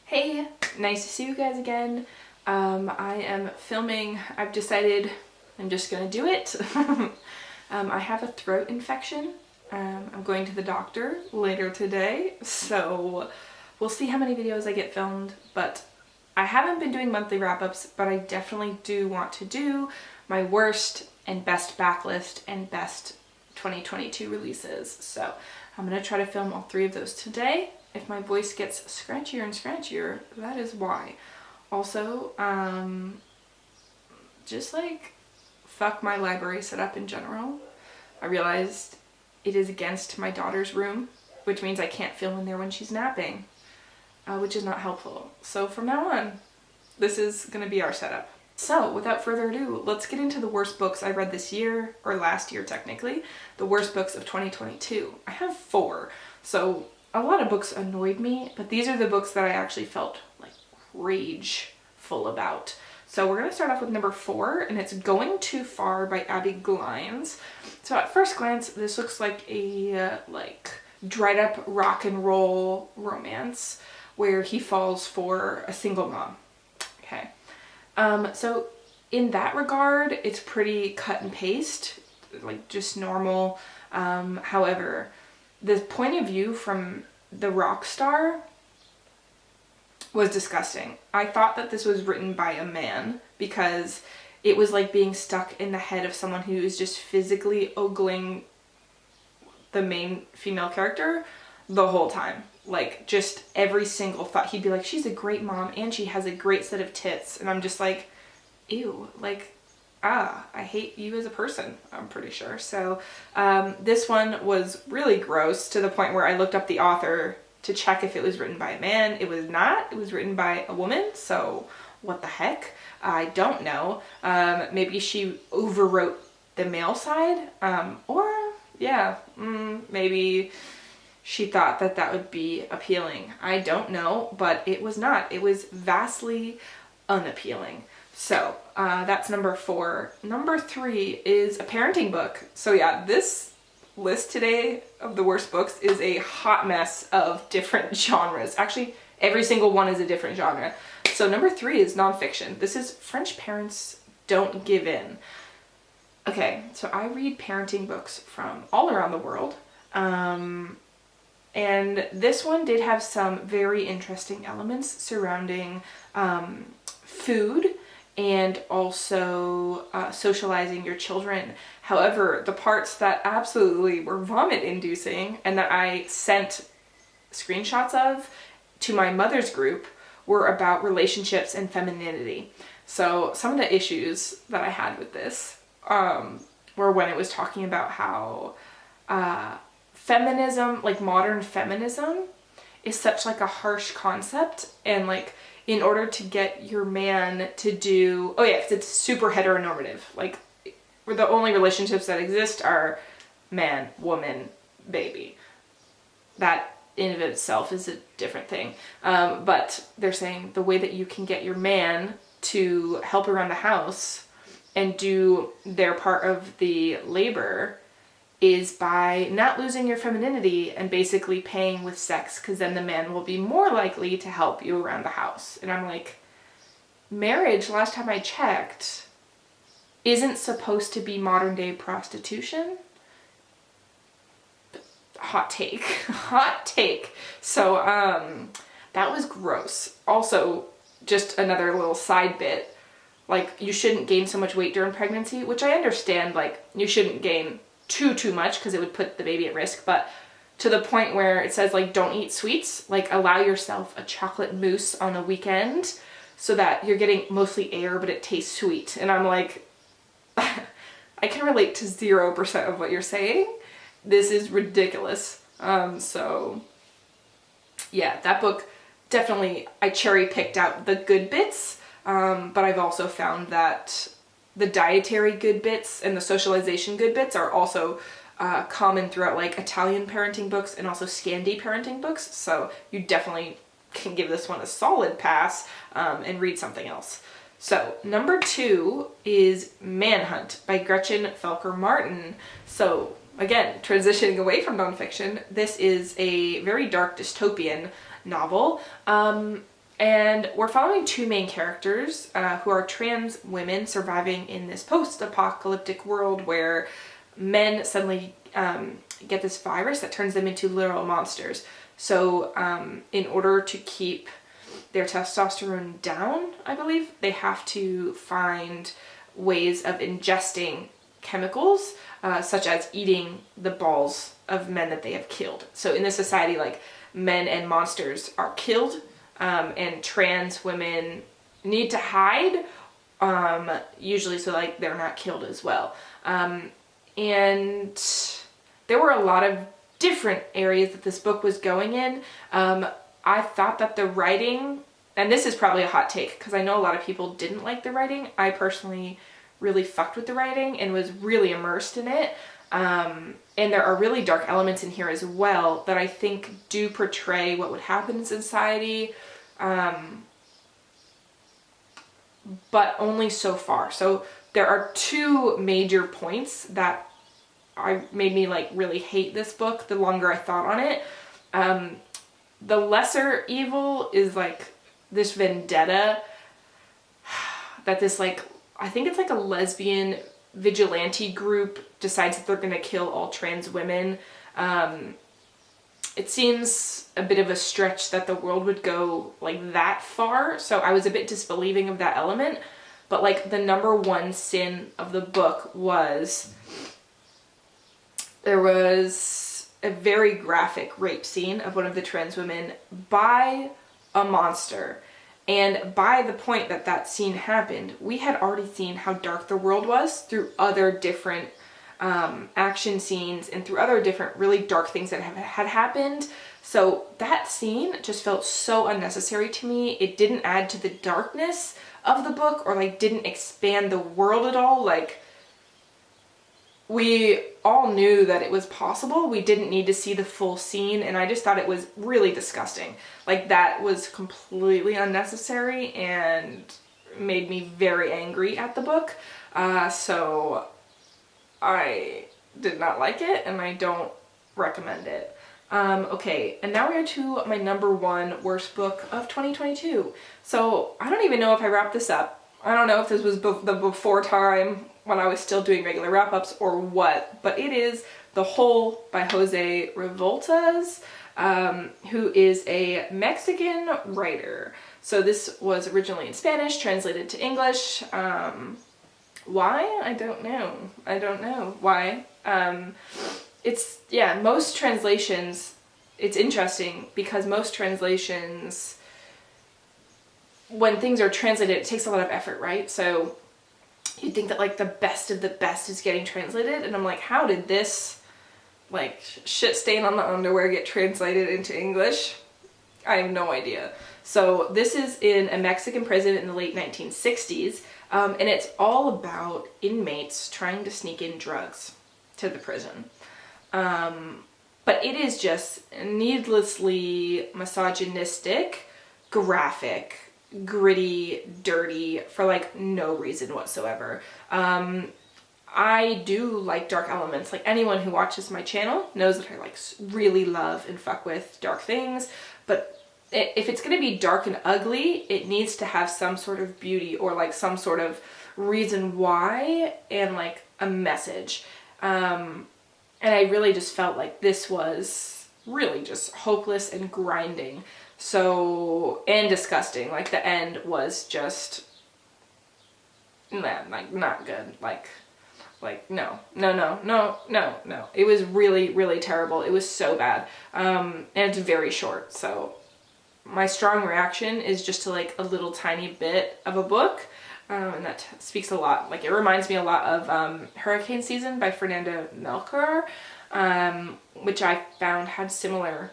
Hey, nice to see you guys again. I am filming. I've decided I'm just gonna do it. I have a throat infection. I'm going to the doctor later today, so we'll see how many videos I get filmed, but I haven't been doing monthly wrap-ups, but I definitely do want to do my worst and best backlist and best 2022 releases. So I'm gonna try to film all three of those today. If my voice gets scratchier and scratchier, that is why. Also, just like fuck my library setup in general. I realized it is against my daughter's room, which means I can't film in there when she's napping, which is not helpful. So from now on, this is gonna be our setup. So without further ado, let's get into the worst books I read this year, or last year technically, the worst books of 2022. I have 4, so a lot of books annoyed me, but these are the books that I actually felt like rageful about. So we're gonna start off with number 4, and it's Going Too Far by Abby Glines. So at first glance, this looks like a dried up rock and roll romance where he falls for a single mom. Okay. So in that regard, it's pretty cut and paste, like just normal. However, the point of view from the rock star was disgusting. I thought that this was written by a man because it was like being stuck in the head of someone who is just physically ogling the main female character the whole time. Like, just every single thought. He'd be like, she's a great mom and she has a great set of tits. And I'm just like, ew, like, I hate you as a person, I'm pretty sure. So this one was really gross to the point where I looked up the author to check if it was written by a man. It was not. It was written by a woman. So what the heck? I don't know. Maybe she overwrote the male side. Maybe she thought that that would be appealing. I don't know, but it was not. It was vastly unappealing. So that's number 4. Number 3 is a parenting book. So yeah, this list today of the worst books is a hot mess of different genres. Actually, every single one is a different genre. So number 3 is nonfiction. This is French Parents Don't Give In. Okay, so I read parenting books from all around the world. And this one did have some very interesting elements surrounding food and also socializing your children. However, the parts that absolutely were vomit-inducing and that I sent screenshots of to my mother's group were about relationships and femininity. So some of the issues that I had with this were when it was talking about how feminism, like modern feminism, is such like a harsh concept, and like in order to get your man to do, because it's super heteronormative, like where the only relationships that exist are man, woman, baby. That in of itself is a different thing. But they're saying the way that you can get your man to help around the house and do their part of the labor is by not losing your femininity and basically paying with sex, because then the man will be more likely to help you around the house. And I'm like, marriage, last time I checked, isn't supposed to be modern day prostitution. Hot take. Hot take. So that was gross. Also, just another little side bit, like you shouldn't gain so much weight during pregnancy, which I understand, like you shouldn't gain too much because it would put the baby at risk, but to the point where it says like don't eat sweets, like allow yourself a chocolate mousse on a weekend so that you're getting mostly air but it tastes sweet. And I'm like, I can relate to 0% of what you're saying. This is ridiculous. So yeah, that book definitely, I cherry picked out the good bits, but I've also found that the dietary good bits and the socialization good bits are also common throughout like Italian parenting books and also Scandi parenting books. So you definitely can give this one a solid pass and read something else. So number 2 is Manhunt by Gretchen Felker Martin. So again, transitioning away from nonfiction, this is a very dark dystopian novel. And we're following two main characters who are trans women surviving in this post-apocalyptic world where men suddenly get this virus that turns them into literal monsters. So in order to keep their testosterone down, I believe, they have to find ways of ingesting chemicals, such as eating the balls of men that they have killed. So in this society, like, men and monsters are killed, and trans women need to hide, usually so like they're not killed as well. And there were a lot of different areas that this book was going in. I thought that the writing, and this is probably a hot take because I know a lot of people didn't like the writing. I personally really fucked with the writing and was really immersed in it. And there are really dark elements in here as well that I think do portray what would happen in society, but only so far. So there are two major points that made me like really hate this book the longer I thought on it. The lesser evil is like this vendetta that this, like, I think it's like a lesbian vigilante group decides that they're gonna kill all trans women. It seems a bit of a stretch that the world would go like that far, so I was a bit disbelieving of that element. But like the number one sin of the book was there was a very graphic rape scene of one of the trans women by a monster. And by the point that that scene happened, we had already seen how dark the world was through other different action scenes and through other different really dark things that had happened. So that scene just felt so unnecessary to me. It didn't add to the darkness of the book or like didn't expand the world at all. Like, we all knew that it was possible. We didn't need to see the full scene, and I just thought it was really disgusting. Like, that was completely unnecessary and made me very angry at the book. So I did not like it, and I don't recommend it. Okay, and now we are to my number one worst book of 2022. So I don't even know if I wrapped this up. I don't know if this was the before time when I was still doing regular wrap-ups or what, but it is The Hole by Jose Revoltas, who is a Mexican writer. So this was originally in Spanish, translated to English. Why? I don't know. I don't know why. It's, yeah, most translations, it's interesting because most translations, when things are translated, it takes a lot of effort, right? So you'd think that like the best of the best is getting translated, and I'm like, how did this like shit stain on the underwear get translated into English? I have no idea. So this is in a Mexican prison in the late 1960s, and it's all about inmates trying to sneak in drugs to the prison. But it is just needlessly misogynistic, graphic, gritty, dirty, for like no reason whatsoever. I do like dark elements. Like, anyone who watches my channel knows that I like really love and fuck with dark things, but if it's gonna be dark and ugly, it needs to have some sort of beauty or like some sort of reason why and like a message. And I really just felt like this was really just hopeless and grinding. So, and disgusting. Like, the end was just, like, not good. Like, no. It was really, really terrible. It was so bad. And it's very short, so my strong reaction is just to like a little tiny bit of a book. And that speaks a lot. Like, it reminds me a lot of Hurricane Season by Fernando Melchor, which I found had similar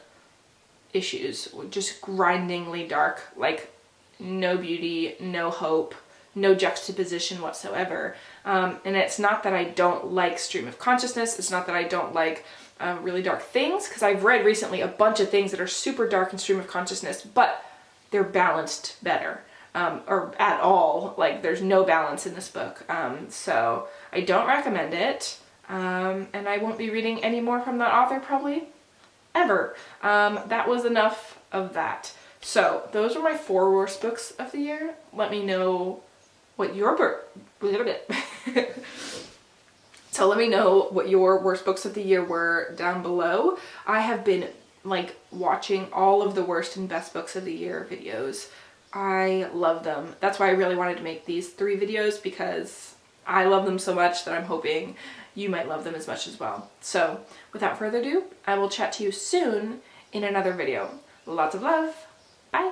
issues, just grindingly dark, like no beauty, no hope, no juxtaposition whatsoever. And it's not that I don't like stream of consciousness, it's not that I don't like really dark things, because I've read recently a bunch of things that are super dark in stream of consciousness, but they're balanced better. Or at all. Like, there's no balance in this book. So I don't recommend it. And I won't be reading any more from that author probably ever. That was enough of that. So those are my 4 worst books of the year. Let me know what your So let me know what your worst books of the year were down below. I have been like watching all of the worst and best books of the year videos. I love them. That's why I really wanted to make these 3 videos, because I love them so much that I'm hoping you might love them as much as well. So without further ado, I will chat to you soon in another video. Lots of love. Bye.